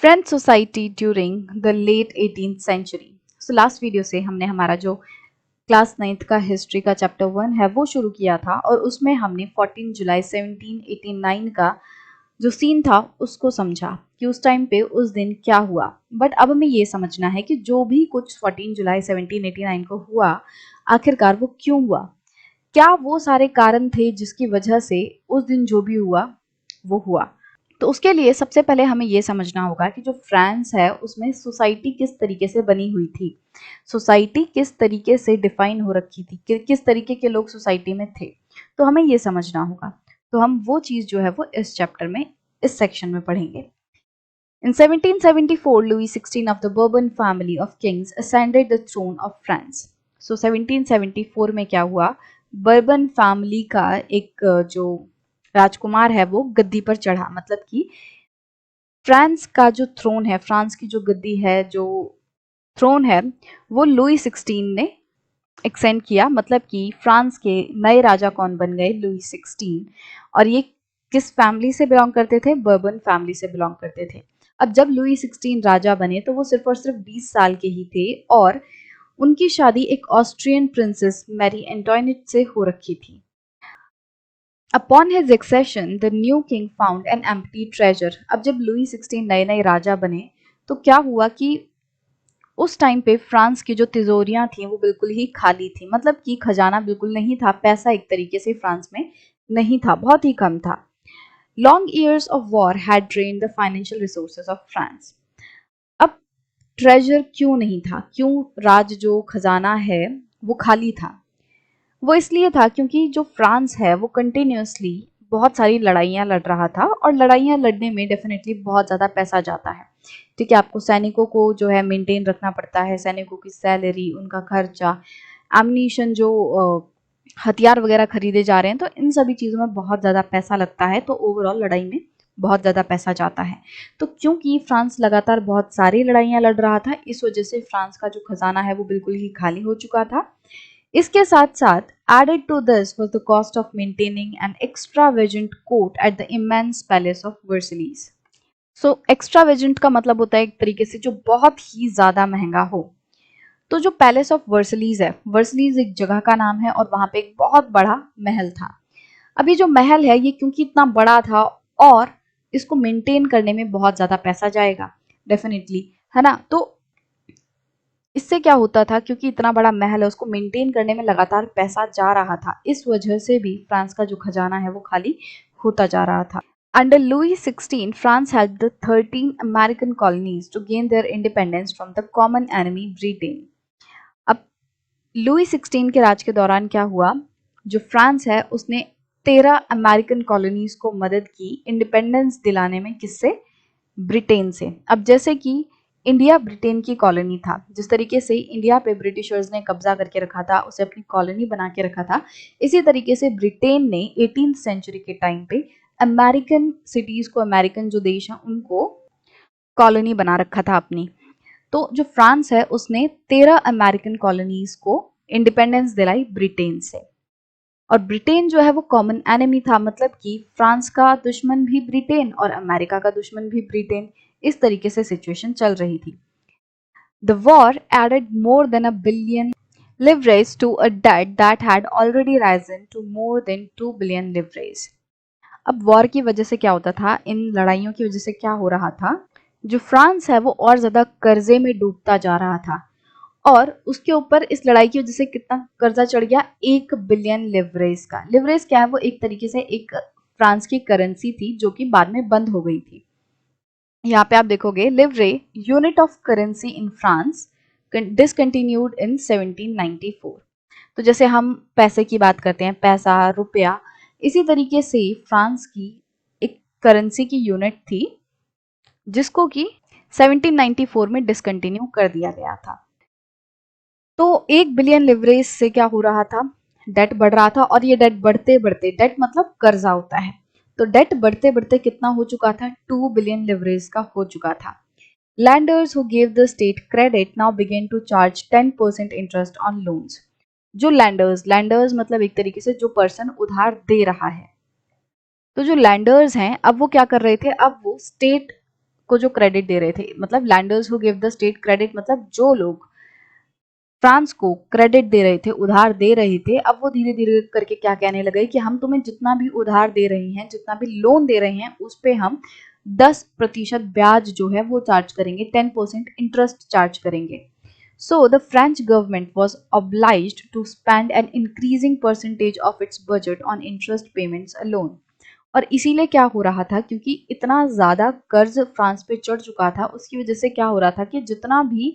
French society during the late 18th century. So last video से हमने हमारा जो क्लास 9th का हिस्ट्री का चैप्टर 1 है वो शुरू किया था और उसमें हमने 14 जुलाई 1789 का जो सीन था उसको समझा कि उस टाइम पे उस दिन क्या हुआ। बट अब हमें ये समझना है कि जो भी कुछ 14 जुलाई 1789 को हुआ आखिरकार वो क्यों हुआ, क्या वो सारे कारण थे जिसकी वजह से उस दिन जो भी हुआ वो हुआ। तो उसके लिए सबसे पहले हमें ये समझना होगा कि जो फ्रांस है उसमें सोसाइटी किस तरीके से बनी हुई थी, सोसाइटी किस तरीके से डिफाइन हो रखी थी, किस तरीके के लोग सोसाइटी में थे। तो हमें ये समझना होगा। तो हम वो चीज जो है वो इस चैप्टर में इस सेक्शन में पढ़ेंगे। In 1774, Louis XVI of the Bourbon family of kings ascended the throne of France. So 1774 में क्या हुआ, बर्बन फैमिली का एक जो राजकुमार है वो गद्दी पर चढ़ा। मतलब कि फ्रांस का जो थ्रोन है, फ्रांस की जो गद्दी है, जो थ्रोन है, वो लुई 16 ने एक्सटेंड किया। मतलब कि फ्रांस के नए राजा कौन बन गए, लुई 16। और ये किस फैमिली से बिलोंग करते थे, बर्बन फैमिली से बिलोंग करते थे। अब जब लुई 16 राजा बने तो वो सिर्फ और सिर्फ 20 साल के ही थे और उनकी शादी एक ऑस्ट्रियन प्रिंसेस मैरी एंटोइनेट से हो रखी थी। Upon his accession, the new king found an empty treasure. अब जब लुई 16 नए नए राजा बने तो क्या हुआ कि उस टाइम पे फ्रांस की जो तिजोरियां थी वो बिल्कुल ही खाली थी। मतलब कि खजाना बिल्कुल नहीं था, पैसा एक तरीके से फ्रांस में नहीं था, बहुत ही कम था। Long years of war had drain the financial resources of France. अब ट्रेजर क्यों नहीं था, क्यों राज जो खजाना है वो खाली था? वो इसलिए था क्योंकि जो फ्रांस है वो कंटिन्यूसली बहुत सारी लड़ाइयाँ लड़ रहा था और लड़ाइयाँ लड़ने में डेफिनेटली बहुत ज़्यादा पैसा जाता है। ठीक है, आपको सैनिकों को जो है मेंटेन रखना पड़ता है, सैनिकों की सैलरी, उनका खर्चा, एमनीशन, जो हथियार वगैरह खरीदे जा रहे हैं, तो इन सभी चीज़ों में बहुत ज़्यादा पैसा लगता है। तो ओवरऑल लड़ाई में बहुत ज़्यादा पैसा जाता है। तो क्योंकि फ्रांस लगातार बहुत सारी लड़ाइयाँ लड़ रहा था, इस वजह से फ्रांस का जो खजाना है वो बिल्कुल ही खाली हो चुका था। इसके साथ साथ added to this was the cost of maintaining an extravagant court at the immense palace of Versailles. So extravagant का मतलब होता है एक तरीके से जो बहुत ही ज्यादा महंगा हो। तो जो पैलेस ऑफ वर्सलीज है, वर्सलीज एक जगह का नाम है और वहां पे एक बहुत बड़ा महल था। अब ये जो महल है ये क्योंकि इतना बड़ा था और इसको मेंटेन करने में बहुत ज्यादा पैसा जाएगा डेफिनेटली, है ना। तो इससे क्या होता था, क्योंकि इतना बड़ा महल है उसको मेंटेन करने में लगातार पैसा जा रहा था, इस वजह से भी फ्रांस का जो खजाना है वो खाली होता जा रहा था। Under Louis XVI, France had the 13 American colonies to gain their independence from the common enemy Britain. अब लुई 16 के राज के दौरान क्या हुआ, जो फ्रांस है उसने 13 अमेरिकन कॉलोनीज को मदद की इंडिपेंडेंस दिलाने में। किससे? ब्रिटेन से। अब जैसे कि इंडिया ब्रिटेन की कॉलोनी था, जिस तरीके से इंडिया पे ब्रिटिशर्स ने कब्जा करके रखा था, उसे अपनी कॉलोनी बना के रखा था, इसी तरीके से ब्रिटेन ने 18th सेंचुरी के टाइम पे अमेरिकन सिटीज को, अमेरिकन जो देश हैं उनको कॉलोनी बना रखा था अपनी। तो जो फ्रांस है उसने 13 अमेरिकन कॉलोनीज को इंडिपेंडेंस दिलाई ब्रिटेन से। और ब्रिटेन जो है वो कॉमन एनिमी था, मतलब कि फ्रांस का दुश्मन भी ब्रिटेन और अमेरिका का दुश्मन भी ब्रिटेन। इस तरीके से सिचुएशन चल रही थी। The war added more than $1 billion livres to a debt that had already risen to more than $2 billion livres. अब वॉर की वजह से क्या होता था, इन लड़ाइयों की वजह से क्या हो रहा था, जो फ्रांस है वो और ज्यादा कर्जे में डूबता जा रहा था। और उसके ऊपर इस लड़ाई की वजह से कितना कर्जा चढ़ गया, 1 बिलियन लिवरेज का। लिवरेज क्या है, वो एक तरीके से एक फ्रांस की करेंसी थी जो कि बाद में बंद हो गई थी। यहाँ पे आप देखोगे livre, unit of currency in France, discontinued in 1794। तो जैसे हम पैसे की बात करते हैं, पैसा, रुपया, इसी तरीके से फ्रांस की एक करेंसी की यूनिट थी जिसको कि 1794 में डिसकंटिन्यू कर दिया गया था। तो 1 बिलियन लिवरेज से क्या हो रहा था, डेट बढ़ रहा था। और ये डेट बढ़ते बढ़ते, डेट मतलब कर्जा होता है, तो डेट बढ़ते बढ़ते कितना हो चुका था, 2 बिलियन लिवरेज का हो चुका था। Lenders who give the state credit now begin to charge 10% interest on loans. जो लैंडर्स, लैंडर्स मतलब एक तरीके से जो पर्सन उधार दे रहा है, तो जो लैंडर्स हैं अब वो क्या कर रहे थे, अब वो स्टेट को जो क्रेडिट दे रहे थे, मतलब landers who give the state credit, मतलब जो लोग फ्रांस को क्रेडिट दे रहे थे, उधार दे रहे थे, अब वो धीरे धीरे करके क्या कहने लगे कि हम तुम्हें जितना भी उधार दे रहे हैं, जितना भी लोन दे रहे हैं, उस पे हम 10% ब्याज जो है वो चार्ज करेंगे, 10% इंटरेस्ट चार्ज करेंगे. So the French government was obliged to spend an increasing percentage of its budget on interest payments alone. और इसीलिए क्या हो रहा था, क्योंकि इतना ज़्यादा कर्ज फ्रांस पे चढ़ चुका था, उसकी वजह से क्या हो रहा था कि जितना भी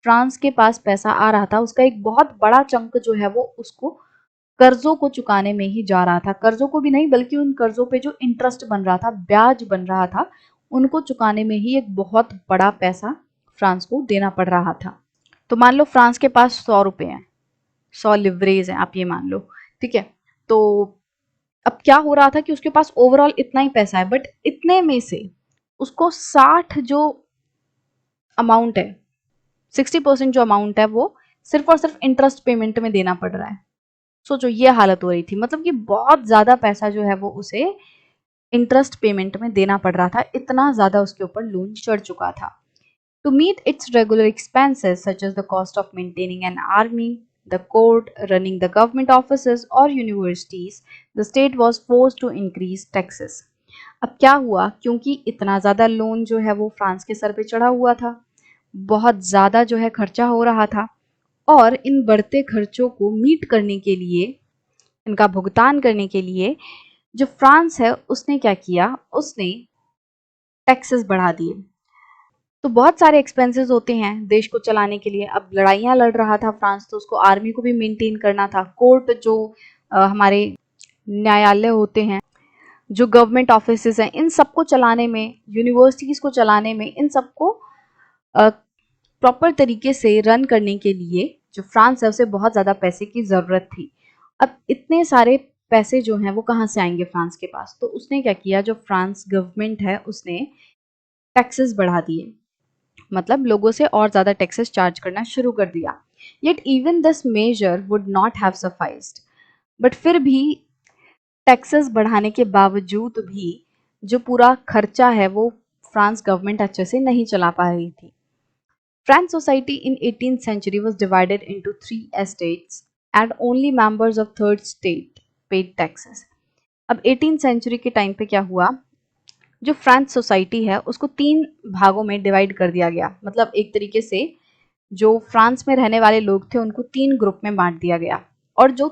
फ्रांस के पास पैसा आ रहा था, उसका एक बहुत बड़ा चंक जो है वो उसको कर्जों को चुकाने में ही जा रहा था. कर्जों को भी नहीं, बल्कि उन कर्जों पे जो इंटरेस्ट बन रहा था, ब्याज बन रहा था, उनको चुकाने में ही एक बहुत बड़ा पैसा फ्रांस को देना पड़ रहा था. तो मान लो फ्रांस के पास 100 रुपए हैं, 100 लिवरेज हैं, आप ये मान लो, ठीक है. तो अब क्या हो रहा था कि उसके पास ओवरऑल इतना ही पैसा है, बट इतने में से उसको 60 जो अमाउंट है, 60% जो अमाउंट है वो सिर्फ और सिर्फ इंटरेस्ट पेमेंट में देना पड़ रहा है. सोचो ये हालत हो रही थी, मतलब कि बहुत ज्यादा पैसा जो है वो उसे इंटरेस्ट पेमेंट में देना पड़ रहा था, इतना ज्यादा उसके ऊपर लोन चढ़ चुका था. To meet its regular expenses such as the cost of maintaining an army, the court, running the government offices or universities, the state was forced to increase taxes. अब क्या हुआ, क्योंकि इतना ज़्यादा लोन जो है वो फ्रांस के सर पे चढ़ा हुआ था, बहुत ज़्यादा जो है खर्चा हो रहा था, और इन बढ़ते खर्चों को मीट करने के लिए, इनका भुगतान करने के लिए जो फ्रांस है उसने क्या किया, उसने टैक्सेस बढ़ा दिए. तो बहुत सारे एक्सपेंसेस होते हैं देश को चलाने के लिए. अब लड़ाइयाँ लड़ रहा था फ्रांस, तो उसको आर्मी को भी मेंटेन करना था, कोर्ट जो हमारे न्यायालय होते हैं, जो गवर्नमेंट ऑफिसेज हैं, इन सबको चलाने में, यूनिवर्सिटीज़ को चलाने में, इन सबको प्रॉपर तरीके से रन करने के लिए जो फ्रांस है उसे बहुत ज़्यादा पैसे की ज़रूरत थी. अब इतने सारे पैसे जो हैं वो कहाँ से आएंगे फ्रांस के पास, तो उसने क्या किया, जो फ्रांस गवर्नमेंट है उसने टैक्सेस बढ़ा दिए, मतलब लोगों से और ज़्यादा टैक्सेस चार्ज करना शुरू कर दिया. Yet even this measure would not have sufficed, but फिर भी टैक्सेस बढ़ाने के बावजूद भी जो पूरा खर्चा है वो फ्रांस गवर्नमेंट अच्छे से नहीं चला पा रही थी. French society in 18th century was divided into 3 estates and only members of third state paid taxes. अब 18th century के टाइम पे क्या हुआ, जो फ्रांस सोसाइटी है उसको 3 भागों में डिवाइड कर दिया गया, मतलब एक तरीके से जो फ्रांस में रहने वाले लोग थे उनको 3 ग्रुप में बांट दिया गया. और जो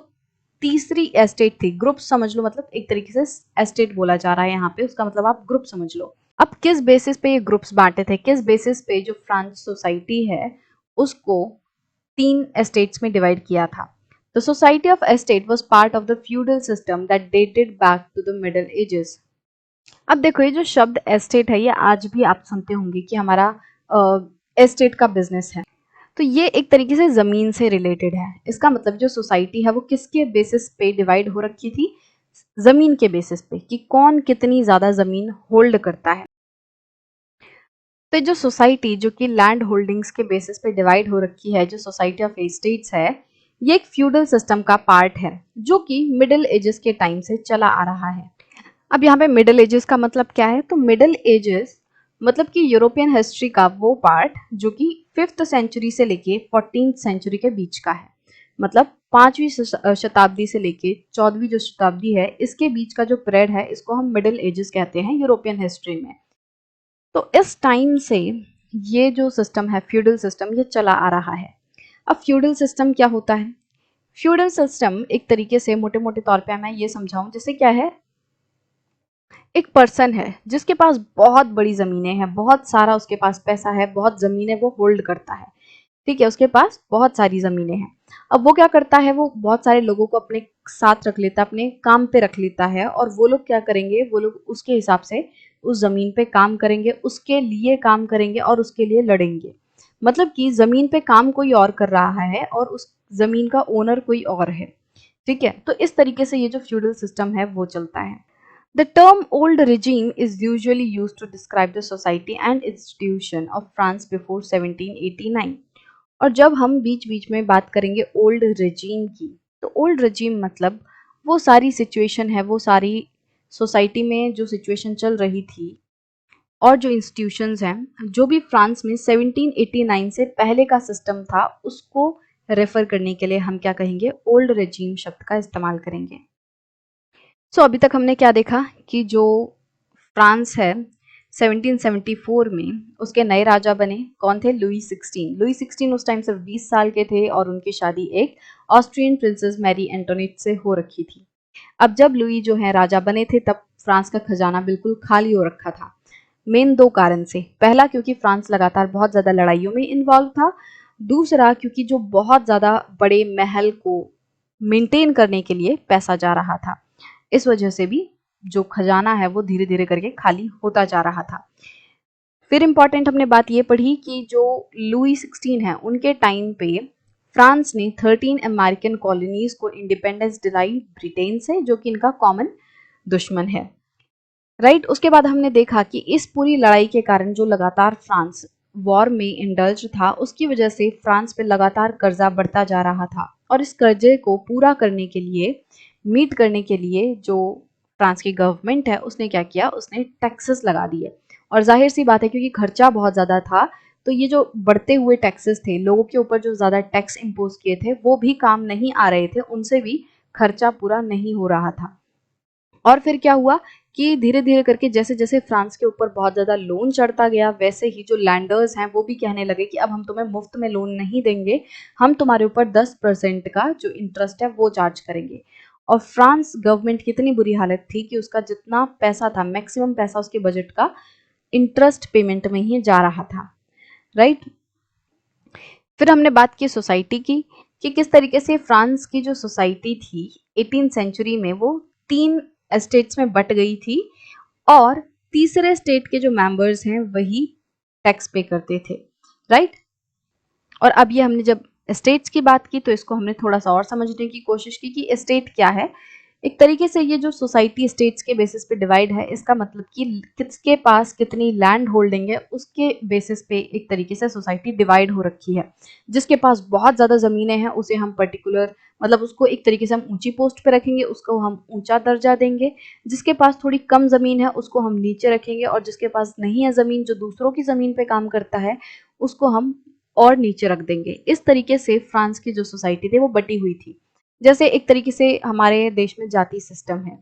तीसरी एस्टेट थी, ग्रुप समझ लो, मतलब एक तरीके से एस्टेट बोला जा रहा है यहाँ पे, उसका मतलब आप ग्रुप समझ लो. अब किस बेसिस पे ये ग्रुप्स बांटे थे, किस बेसिस पे जो फ्रांस सोसाइटी है उसको 3 एस्टेट्स में डिवाइड किया था. The society of estate was part of the feudal system that dated back to the Middle Ages. अब देखो ये जो शब्द एस्टेट है ये आज भी आप सुनते होंगे कि हमारा एस्टेट का बिजनेस है, तो ये एक तरीके से ज़मीन से रिलेटेड है. इसका मतलब जो सोसाइटी है वो किसके बेसिस पे डिवाइड हो रखी थी, ज़मीन के बेसिस पे, कि कौन कितनी ज़्यादा ज़मीन होल्ड करता है. तो जो सोसाइटी जो कि लैंड होल्डिंग्स के बेसिस पे डिवाइड हो रखी है, जो सोसाइटी ऑफ एस्टेट्स है, ये एक फ्यूडल सिस्टम का पार्ट है जो कि मिडिल एजेस के टाइम से चला आ रहा है. अब यहाँ पे मिडिल एजेस का मतलब क्या है, तो मिडिल एजेस मतलब कि यूरोपियन हिस्ट्री का वो पार्ट जो कि 5th सेंचुरी से लेके 14th सेंचुरी के बीच का है, मतलब 5वीं शताब्दी से लेके 14वीं जो शताब्दी है इसके बीच का जो पीरियड है इसको हम मिडिल एजेस कहते हैं यूरोपियन हिस्ट्री में. तो इस टाइम से ये जो सिस्टम है फ्यूडल सिस्टम ये चला आ रहा है. अब फ्यूडल सिस्टम क्या होता है, फ्यूडल सिस्टम एक तरीके से मोटे मोटे तौर पे मैं ये समझाऊं, जैसे क्या है, एक पर्सन है जिसके पास बहुत बड़ी ज़मीनें हैं, बहुत सारा उसके पास पैसा है, बहुत ज़मीनें वो होल्ड करता है, ठीक है, उसके पास बहुत सारी ज़मीनें हैं. अब वो क्या करता है, वो बहुत सारे लोगों को अपने साथ रख लेता है, अपने काम पे रख लेता है, और वो लोग क्या करेंगे, वो लोग उसके हिसाब से उस ज़मीन पे काम करेंगे, उसके लिए काम करेंगे और उसके लिए लड़ेंगे. मतलब कि ज़मीन पे काम कोई और कर रहा है और उस ज़मीन का ओनर कोई और है, ठीक है. तो इस तरीके से ये जो फ्यूडल सिस्टम है वो चलता है. The term old regime is usually used to describe the society and institution of France before 1789. और जब हम बीच बीच में बात करेंगे ओल्ड regime की, तो ओल्ड regime मतलब वो सारी सिचुएशन है, वो सारी सोसाइटी में जो सिचुएशन चल रही थी और जो इंस्टीट्यूशंस हैं, जो भी फ्रांस में 1789 से पहले का सिस्टम था, उसको रेफर करने के लिए हम क्या कहेंगे, ओल्ड रेजीम शब्द का इस्तेमाल करेंगे। सो अभी तक हमने क्या देखा कि जो फ्रांस है 1774 में उसके नए राजा बने, कौन थे, लुई 16। लुई 16 उस टाइम सिर्फ 20 साल के थे और उनकी शादी एक ऑस्ट्रियन प्रिंसेस मैरी एंटोनेट से हो रखी थी। अब जब लुई जो है राजा बने थे तब फ्रांस का खजाना बिल्कुल खाली हो रखा था। मेन दो कारण से, पहला क्योंकि फ्रांस लगातार बहुत ज्यादा लड़ाइयों में इन्वॉल्व था, दूसरा क्योंकि जो बहुत ज्यादा बड़े महल को मेंटेन करने के लिए पैसा जा रहा था। इस वजह से भी जो खजाना है वो धीरे धीरे करके खाली होता जा रहा था। फिर इंपॉर्टेंट हमने बात ये पढ़ी कि जो लुई 16 है उनके टाइम पे फ्रांस ने 13 अमेरिकन कॉलोनीज को इंडिपेंडेंस दिलाई ब्रिटेन से, जो कि इनका कॉमन दुश्मन है। राइट, उसके बाद हमने देखा कि इस पूरी लड़ाई के कारण जो लगातार फ्रांस वॉर में इंडल्ज था, उसकी वजह से फ्रांस पे लगातार कर्जा बढ़ता जा रहा था और इस कर्जे को पूरा करने के लिए, मीट करने के लिए जो फ्रांस की गवर्नमेंट है उसने क्या किया, उसने टैक्सेस लगा दिए। और जाहिर सी बात है क्योंकि खर्चा बहुत ज़्यादा था, तो ये जो बढ़ते हुए टैक्सेस थे, लोगों के ऊपर जो ज़्यादा टैक्स इम्पोज किए थे वो भी काम नहीं आ रहे थे, उनसे भी खर्चा पूरा नहीं हो रहा था। और फिर क्या हुआ कि धीरे धीरे करके जैसे जैसे फ्रांस के ऊपर बहुत ज़्यादा लोन चढ़ता गया, वैसे ही जो लैंडर्स हैं वो भी कहने लगे कि अब हम तुम्हें मुफ्त में लोन नहीं देंगे, हम तुम्हारे ऊपर 10% का जो इंटरेस्ट है वो चार्ज करेंगे। और फ्रांस गवर्नमेंट की इतनी बुरी हालत थी कि उसका जितना पैसा था, मैक्सिमम पैसा उसके बजट का इंटरेस्ट पेमेंट में ही जा रहा था। राइट, फिर हमने बात की सोसाइटी की कि किस तरीके से फ्रांस की जो सोसाइटी थी 18th सेंचुरी में वो 3 स्टेट्स में बट गई थी और तीसरे स्टेट के जो मेंबर्स हैं वही टैक्स पे करते थे। राइट, और अब ये हमने जब स्टेट्स की बात की तो इसको हमने थोड़ा सा और समझने की कोशिश की कि स्टेट क्या है। एक तरीके से ये जो सोसाइटी स्टेट्स के बेसिस पे डिवाइड है, इसका मतलब कि किसके पास कितनी लैंड होल्डिंग है उसके बेसिस पे एक तरीके से सोसाइटी डिवाइड हो रखी है। जिसके पास बहुत ज़्यादा ज़मीनें हैं उसे हम पर्टिकुलर, मतलब उसको एक तरीके से हम ऊंची पोस्ट पे रखेंगे, उसको हम ऊंचा दर्जा देंगे। जिसके पास थोड़ी कम ज़मीन है उसको हम नीचे रखेंगे, और जिसके पास नहीं है ज़मीन, जो दूसरों की ज़मीन पे काम करता है, उसको हम और नीचे रख देंगे। इस तरीके से फ्रांस की जो सोसाइटी थी वो बटी हुई थी। जैसे एक तरीके से हमारे देश में जाति सिस्टम है,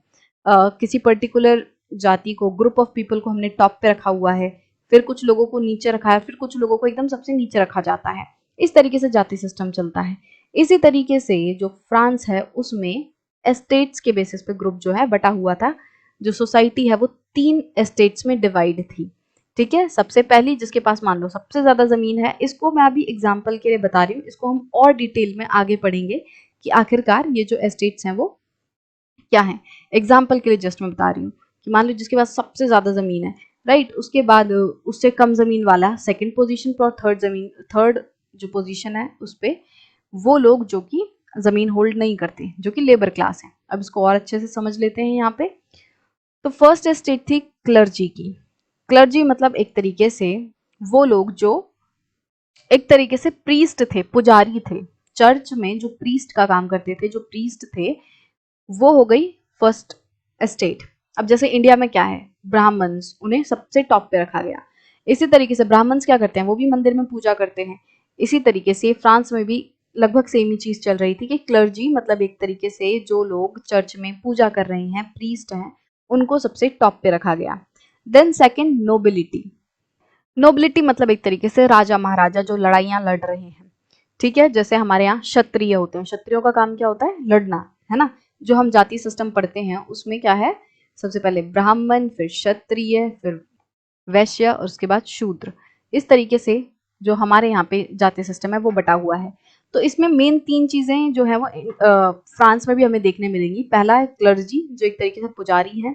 किसी पर्टिकुलर जाति को, ग्रुप ऑफ पीपल को हमने टॉप पे रखा हुआ है, फिर कुछ लोगों को नीचे रखा है, फिर कुछ लोगों को एकदम सबसे नीचे रखा जाता है। इस तरीके से जाति सिस्टम चलता है। इसी तरीके से जो फ्रांस है उसमें एस्टेट्स के बेसिस पे ग्रुप जो है बटा हुआ था। जो सोसाइटी है वो 3 एस्टेट्स में डिवाइड थी। ठीक है, सबसे पहली जिसके पास मान लो सबसे ज्यादा जमीन है, इसको मैं अभी एग्जाम्पल के लिए बता रही हूँ, इसको हम और डिटेल में आगे पढ़ेंगे कि आखिरकार ये जो एस्टेट्स हैं वो क्या है। एग्जाम्पल के लिए जस्ट मैं बता रही हूँ कि मान लो जिसके पास सबसे ज्यादा जमीन है, राइट, उसके बाद उससे कम जमीन वाला सेकंड पोजीशन पर, और थर्ड जो पोजीशन है उस पे वो लोग जो कि जमीन होल्ड नहीं करते, जो कि लेबर क्लास है। अब इसको और अच्छे से समझ लेते हैं यहाँ पे। तो फर्स्ट स्टेट थी क्लर्जी की। क्लर्जी मतलब एक तरीके से वो लोग जो एक तरीके से प्रीस्ट थे, पुजारी थे, चर्च में जो प्रीस्ट का काम करते थे, जो प्रीस्ट थे, वो हो गई फर्स्ट एस्टेट। अब जैसे इंडिया में क्या है, ब्राह्मण्स, उन्हें सबसे टॉप पे रखा गया। इसी तरीके से ब्राह्मण्स क्या करते हैं, वो भी मंदिर में पूजा करते हैं। इसी तरीके से फ्रांस में भी लगभग सेम ही चीज चल रही थी कि क्लर्जी मतलब एक तरीके से जो लोग चर्च में पूजा कर रहे हैं, प्रीस्ट हैं, उनको सबसे टॉप पे रखा गया। Then second, nobility. नोबिलिटी मतलब एक तरीके से राजा महाराजा जो लड़ाइयां लड़ रहे हैं। ठीक है, जैसे हमारे यहाँ क्षत्रिय होते हैं, क्षत्रियों का काम क्या होता है, लड़ना, है ना। जो हम जाति सिस्टम पढ़ते हैं उसमें क्या है, सबसे पहले ब्राह्मण, फिर क्षत्रिय, फिर वैश्य और उसके बाद शूद्र। इस तरीके से जो हमारे यहाँ पे जाति सिस्टम है वो बटा हुआ है। तो इसमें मेन 3 चीजें जो है वो फ्रांस में भी हमें देखने मिलेंगी। पहला है क्लर्जी जो एक तरीके से पुजारी है,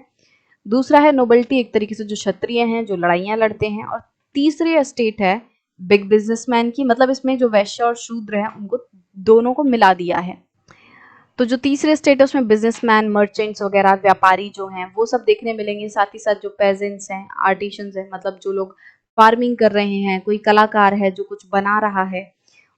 दूसरा है नोबल्टी एक तरीके से जो क्षत्रिय हैं जो लड़ाइयां लड़ते हैं, और तीसरी स्टेट है बिग बिजनेसमैन की, मतलब इसमें जो वैश्य और शूद्र हैं उनको दोनों को मिला दिया है। तो जो तीसरे स्टेट है उसमें बिजनेसमैन, मर्चेंट्स वगैरह, व्यापारी जो हैं वो सब देखने मिलेंगे। साथ ही साथ जो पेजेंट्स हैं, आर्टिशंस हैं, मतलब जो लोग फार्मिंग कर रहे हैं, कोई कलाकार है जो कुछ बना रहा है,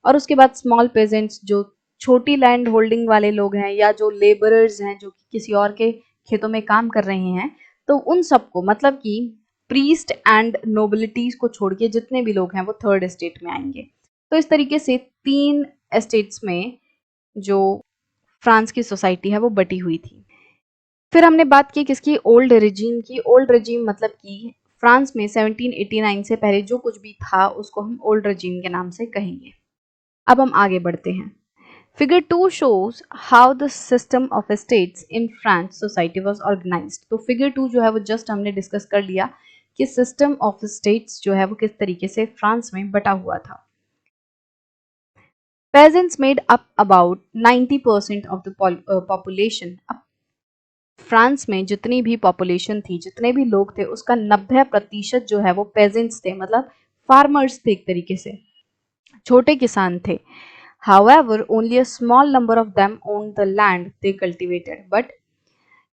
और उसके बाद स्मॉल पेजेंट्स जो छोटी लैंड होल्डिंग वाले लोग हैं, या जो लेबरर्स हैं जो कि किसी और के खेतों में काम कर रहे हैं। तो उन सबको, मतलब कि प्रीस्ट एंड नोबिलिटीज को छोड़ के जितने भी लोग हैं वो थर्ड एस्टेट में आएंगे। तो इस तरीके से 3 एस्टेट्स में जो फ्रांस की सोसाइटी है वो बटी हुई थी। फिर हमने बात की किसकी, ओल्ड रेजीम की। ओल्ड रेजीम मतलब कि फ्रांस में 1789 से पहले जो कुछ भी था उसको हम ओल्ड रेजीम के नाम से कहेंगे। अब हम आगे बढ़ते हैं। Figure 2 shows how the system of estates in France society was organized। तो फिगर 2 जो है वो जस्ट हमने डिस्कस कर लिया कि सिस्टम ऑफ स्टेट्स जो है वो किस तरीके से फ्रांस में बटा हुआ था। Peasants made up about 90% of the population। अब फ्रांस में जितनी भी पॉपुलेशन थी, जितने भी लोग थे, उसका 90% जो है वो पेजेंट्स थे, मतलब फार्मर्स थे, एक तरीके से छोटे किसान थे। However, only a small number of them owned the land they cultivated, but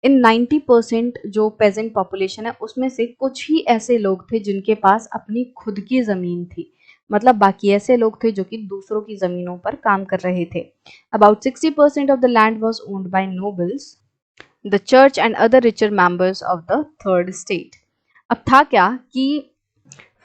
इन 90% जो पेजेंट पॉपुलेशन है उसमें से कुछ ही ऐसे लोग थे जिनके पास अपनी खुद की जमीन थी, मतलब बाकी ऐसे लोग थे जो कि दूसरों की जमीनों पर काम कर रहे थे। About 60% of the land was owned by nobles, the church and other richer members of the third state। अब था क्या कि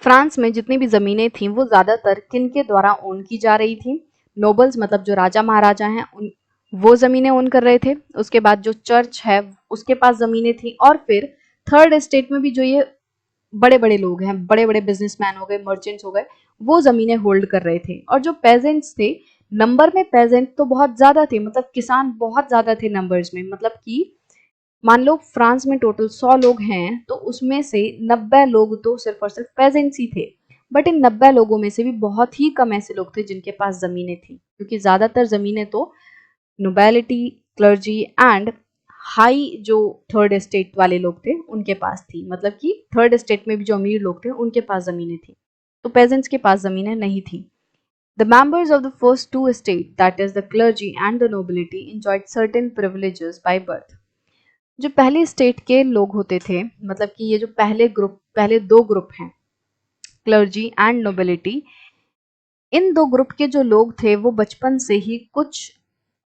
फ्रांस में जितनी भी जमीनें थीं वो ज्यादातर किनके द्वारा ओन की जा रही थी, नोबल्स मतलब जो राजा महाराजा हैं उन वो जमीनें ओन कर रहे थे। उसके बाद जो चर्च है उसके पास जमीनें थी, और फिर थर्ड एस्टेट में भी जो ये बड़े बड़े लोग हैं, बड़े बड़े बिजनेसमैन हो गए, मर्चेंट्स हो गए, वो जमीनें होल्ड कर रहे थे। और जो पेजेंट्स थे, नंबर में पेजेंट तो बहुत ज्यादा थे, मतलब किसान बहुत ज्यादा थे नंबर्स में, मतलब कि मान लो फ्रांस में टोटल 100 लोग हैं तो उसमें से 90 लोग तो सिर्फ और सिर्फ पेजेंट्स ही थे। बट इन 90 लोगों में से भी बहुत ही कम ऐसे लोग थे जिनके पास जमीनें थी, क्योंकि ज्यादातर जमीनें तो नोबेलिटी, क्लर्जी एंड हाई जो थर्ड एस्टेट वाले लोग थे उनके पास थी, मतलब कि थर्ड एस्टेट में भी जो अमीर लोग थे उनके पास जमीनें थी, तो पेजेंट्स के पास जमीनें नहीं थी। The members of the first two estates, that is the clergy and the nobility, enjoyed certain privileges by birth। जो पहले स्टेट के लोग होते थे, मतलब कि ये जो पहले दो ग्रुप हैं, क्लर्जी एंड नोबिलिटी, इन दो ग्रुप के जो लोग थे वो बचपन से ही कुछ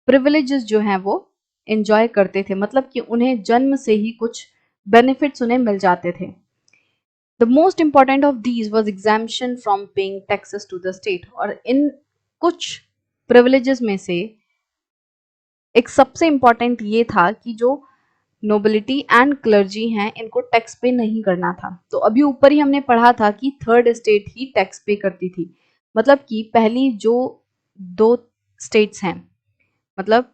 प्रिविलेजेस जो हैं वो एंजॉय करते थे, मतलब कि उन्हें जन्म से ही कुछ बेनिफिट्स उन्हें मिल जाते थे। The most important of these was exemption from paying taxes to the state. और इन कुछ प्रिविलेजेस में से एक सबसे इंपॉर्टेंट ये था कि जो नोबिलिटी एंड क्लर्जी हैं इनको टैक्स पे नहीं करना था। तो अभी ऊपर ही हमने पढ़ा था कि थर्ड स्टेट ही टैक्स पे करती थी, मतलब कि पहली जो दो स्टेट्स हैं, मतलब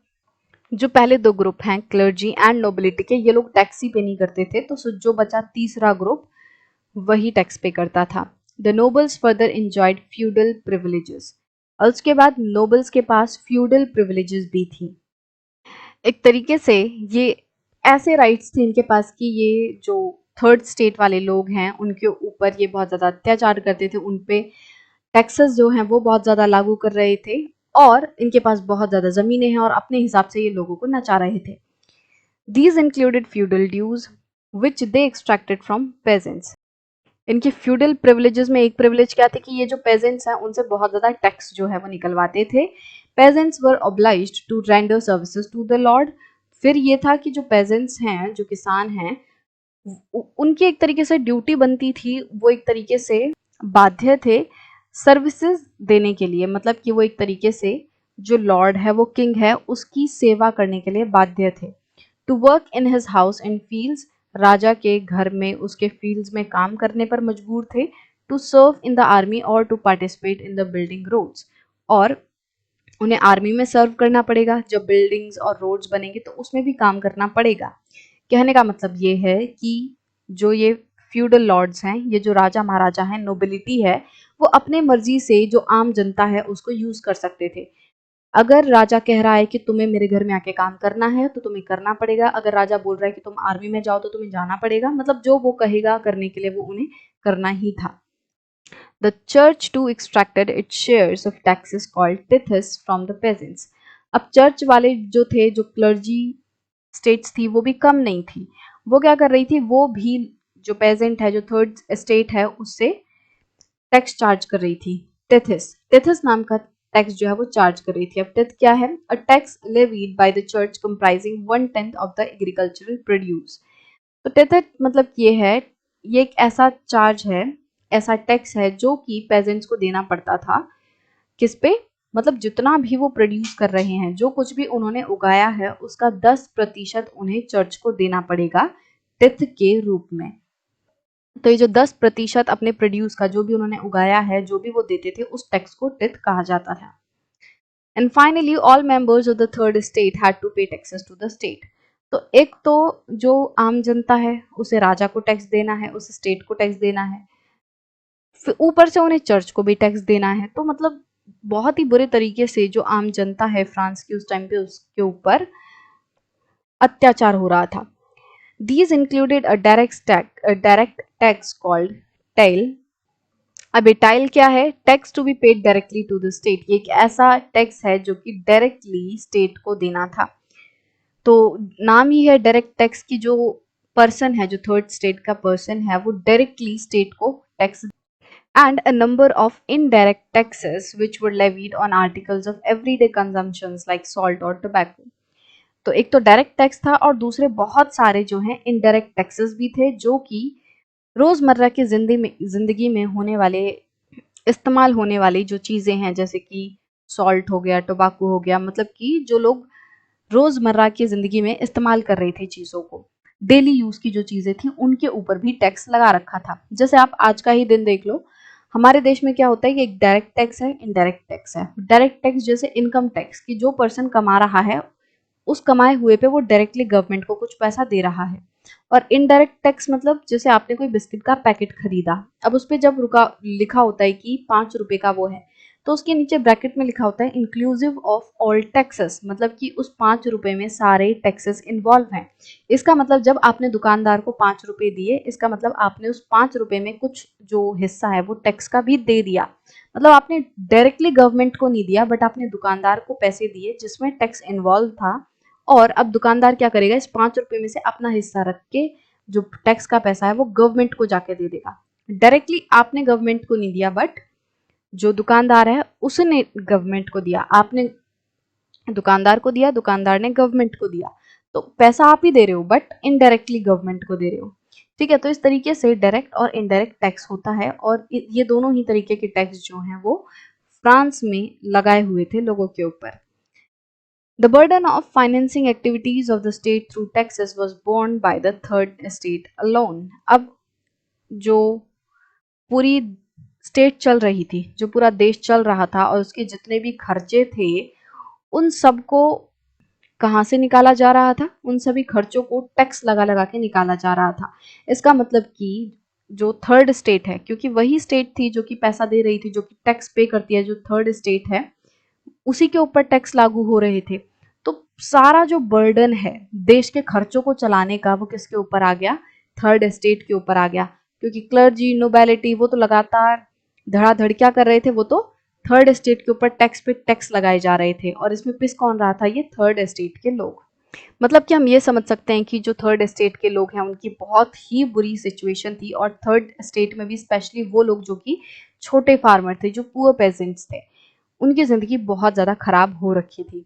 जो पहले दो ग्रुप हैं क्लर्जी एंड नोबिलिटी के, ये लोग टैक्स ही पे नहीं करते थे, तो जो बचा तीसरा ग्रुप वही टैक्स पे करता था। The nobles further enjoyed feudal privileges. और उसके बाद नोबल्स के पास फ्यूडल प्रिविलेजेस भी थी। एक तरीके से ये ऐसे राइट्स थे इनके पास कि ये जो थर्ड स्टेट वाले लोग हैं उनके ऊपर ये बहुत ज़्यादा अत्याचार करते थे, उन पे टैक्सेस जो हैं वो बहुत ज़्यादा लागू कर रहे थे, और इनके पास बहुत ज़्यादा ज़मीनें हैं और अपने हिसाब से ये लोगों को नचा रहे थे। These included feudal dues which they extracted from peasants। इनके फ्यूडल प्रिविलेजेस में एक प्रिविलेज क्या थे कि ये जो पेजेंट्स हैं उनसे बहुत ज्यादा टैक्स जो है वो निकलवाते थे। Peasants were obliged to render services to the lord. फिर ये था कि जो पेजेंट्स हैं, जो किसान हैं, उनकी एक तरीके से ड्यूटी बनती थी, वो एक तरीके से बाध्य थे सर्विसेज देने के लिए, मतलब कि वो एक तरीके से जो लॉर्ड है, वो किंग है, उसकी सेवा करने के लिए बाध्य थे। To work in his house and fields, राजा के घर में, उसके फील्ड्स में काम करने पर मजबूर थे। To serve in the army और to participate in the building roads, और उन्हें आर्मी में सर्व करना पड़ेगा, जब बिल्डिंग्स और रोड्स बनेंगे तो उसमें भी काम करना पड़ेगा। कहने का मतलब ये है कि जो ये फ्यूडल लॉर्ड्स हैं, ये जो राजा महाराजा हैं, नोबिलिटी है, वो अपने मर्जी से जो आम जनता है उसको यूज कर सकते थे। अगर राजा कह रहा है कि तुम्हें मेरे घर में आके काम करना है तो तुम्हें करना पड़ेगा, अगर राजा बोल रहा है कि तुम आर्मी में जाओ तो तुम्हें जाना पड़ेगा, मतलब जो वो कहेगा करने के लिए वो उन्हें करना ही था। The church too extracted its shares of taxes called tithes from the peasants। अब चर्च वाले जो थे, जो क्लर्जी स्टेट्स थी, वो भी कम नहीं थी, वो क्या कर रही थी, वो भी जो पेजेंट है, जो थर्ड स्टेट है, उससे टैक्स चार्ज कर रही थी। टेथिस नाम का टैक्स जो है वो चार्ज कर रही थी। अब टेथ क्या है? A tax levied by the church comprising 1/10 of the agricultural produce. तो टेथ मतलब ये है ये एक ऐसा चार्ज है, ऐसा टैक्स है जो कि पेजेंट्स को देना पड़ता था। किस पे? मतलब जितना भी वो प्रोड्यूस कर रहे हैं, जो कुछ भी उन्होंने उगाया है उसका 10% उन्हें चर्च को देना पड़ेगा टिथ के रूप में। तो ये जो 10% अपने प्रोड्यूस का जो भी उन्होंने उगाया है, जो भी वो देते थे, उस टैक्स को टिथ कहा जाता था। And finally all members of the third state had to pay taxes to the state. तो एक तो जो आम जनता है उसे राजा को टैक्स देना है, उस स्टेट को टैक्स देना है, फिर ऊपर से उन्हें चर्च को भी टैक्स देना है। तो मतलब बहुत ही बुरे तरीके से जो आम जनता है फ्रांस की उस टाइम पे उसके ऊपर अत्याचार हो रहा था। These included a direct tax called tail। अब ये टाइल क्या है? Tax to be paid directly to the state. ये एक ऐसा टैक्स है जो कि डायरेक्टली स्टेट को देना था। तो नाम ही है डायरेक्ट टैक्स की, जो पर्सन है, जो थर्ड स्टेट का पर्सन है, वो डायरेक्टली स्टेट को tax. And a number of indirect taxes which were levied on articles of everyday consumptions like salt और टोबैको। तो एक तो डायरेक्ट टैक्स था और दूसरे बहुत सारे जो हैं इनडायरेक्ट टैक्सेस भी थे, जो कि रोजमर्रा की जिंदगी में होने वाले, इस्तेमाल होने वाली जो चीजें हैं, जैसे कि सॉल्ट हो गया, टोबैको हो गया, मतलब कि जो लोग रोजमर्रा की जिंदगी में इस्तेमाल कर रहे थे चीजों को, डेली यूज की जो चीजें थी, उनके ऊपर भी टैक्स लगा रखा था। जैसे आप आज का ही दिन देख लो, हमारे देश में क्या होता है कि एक डायरेक्ट टैक्स है, इनडायरेक्ट टैक्स है। डायरेक्ट टैक्स जैसे इनकम टैक्स, की जो पर्सन कमा रहा है उस कमाए हुए पे वो डायरेक्टली गवर्नमेंट को कुछ पैसा दे रहा है। और इनडायरेक्ट टैक्स मतलब जैसे आपने कोई बिस्किट का पैकेट खरीदा, अब उस पे जब रुका लिखा होता है कि 5 रुपए का वो है, तो उसके नीचे ब्रैकेट में लिखा होता है इंक्लूसिव ऑफ ऑल टैक्सेस, मतलब कि उस 5 रुपए में सारे टैक्सेस इन्वॉल्व हैं। इसका मतलब जब आपने दुकानदार को 5 रुपए दिए, इसका मतलब आपने उस 5 रुपए में कुछ जो हिस्सा है वो टैक्स का भी दे दिया। मतलब आपने डायरेक्टली गवर्नमेंट को नहीं दिया, बट आपने दुकानदार को पैसे दिए जिसमें टैक्स इन्वॉल्व था। और अब दुकानदार क्या करेगा, इस 5 रुपए में से अपना हिस्सा रख के जो टैक्स का पैसा है वो गवर्नमेंट को जाके दे देगा। डायरेक्टली आपने गवर्नमेंट को नहीं दिया, बट जो दुकानदार है उसने गवर्नमेंट को दिया। आपने दुकानदार को दिया, दुकानदार ने गवर्नमेंट को दिया। तो पैसा आप ही दे रहे हो, बट इनडायरेक्टली गवर्नमेंट को दे रहे हो। ठीक है, तो इस तरीके से डायरेक्ट और इनडायरेक्ट टैक्स होता है, और ये दोनों ही तरीके के टैक्स जो हैं वो फ्रांस में लगाए हुए थे लोगों के ऊपर। The burden of financing activities of the state through taxes was borne by the third estate alone। अब जो पूरी स्टेट चल रही थी, जो पूरा देश चल रहा था, और उसके जितने भी खर्चे थे, उन सबको कहाँ से निकाला जा रहा था? उन सभी खर्चों को टैक्स लगा लगा के निकाला जा रहा था। इसका मतलब कि जो थर्ड स्टेट है, क्योंकि वही स्टेट थी जो कि पैसा दे रही थी, जो कि टैक्स पे करती है, जो थर्ड स्टेट है, उसी के ऊपर टैक्स लागू हो रहे थे। तो सारा जो बर्डन है देश के खर्चों को चलाने का, वो किसके ऊपर आ गया? थर्ड स्टेट के ऊपर आ गया। क्योंकि क्लर्जी, नोबेलिटी, वो तो लगातार धड़ाधड़ क्या कर रहे थे, वो तो थर्ड स्टेट के ऊपर टैक्स पे टैक्स लगाए जा रहे थे। और इसमें पिस कौन रहा था? ये थर्ड स्टेट के लोग। मतलब कि हम ये समझ सकते हैं कि जो थर्ड स्टेट के लोग हैं उनकी बहुत ही बुरी सिचुएशन थी। और थर्ड स्टेट में भी स्पेशली वो लोग जो कि छोटे फार्मर थे, जो पुअर पेजेंट्स थे, उनकी ज़िंदगी बहुत ज़्यादा ख़राब हो रखी थी।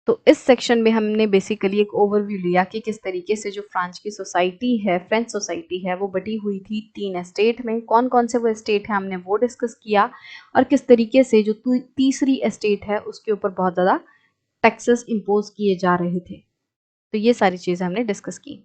तो इस सेक्शन में हमने बेसिकली एक ओवरव्यू लिया कि किस तरीके से जो फ्रांस की सोसाइटी है, फ्रेंच सोसाइटी है, वो बटी हुई थी 3 स्टेट में। कौन कौन से वो स्टेट हैं हमने वो डिस्कस किया, और किस तरीके से जो तीसरी स्टेट है उसके ऊपर बहुत ज़्यादा टैक्सेस इम्पोज किए जा रहे थे। तो ये सारी चीज़ें हमने डिस्कस की।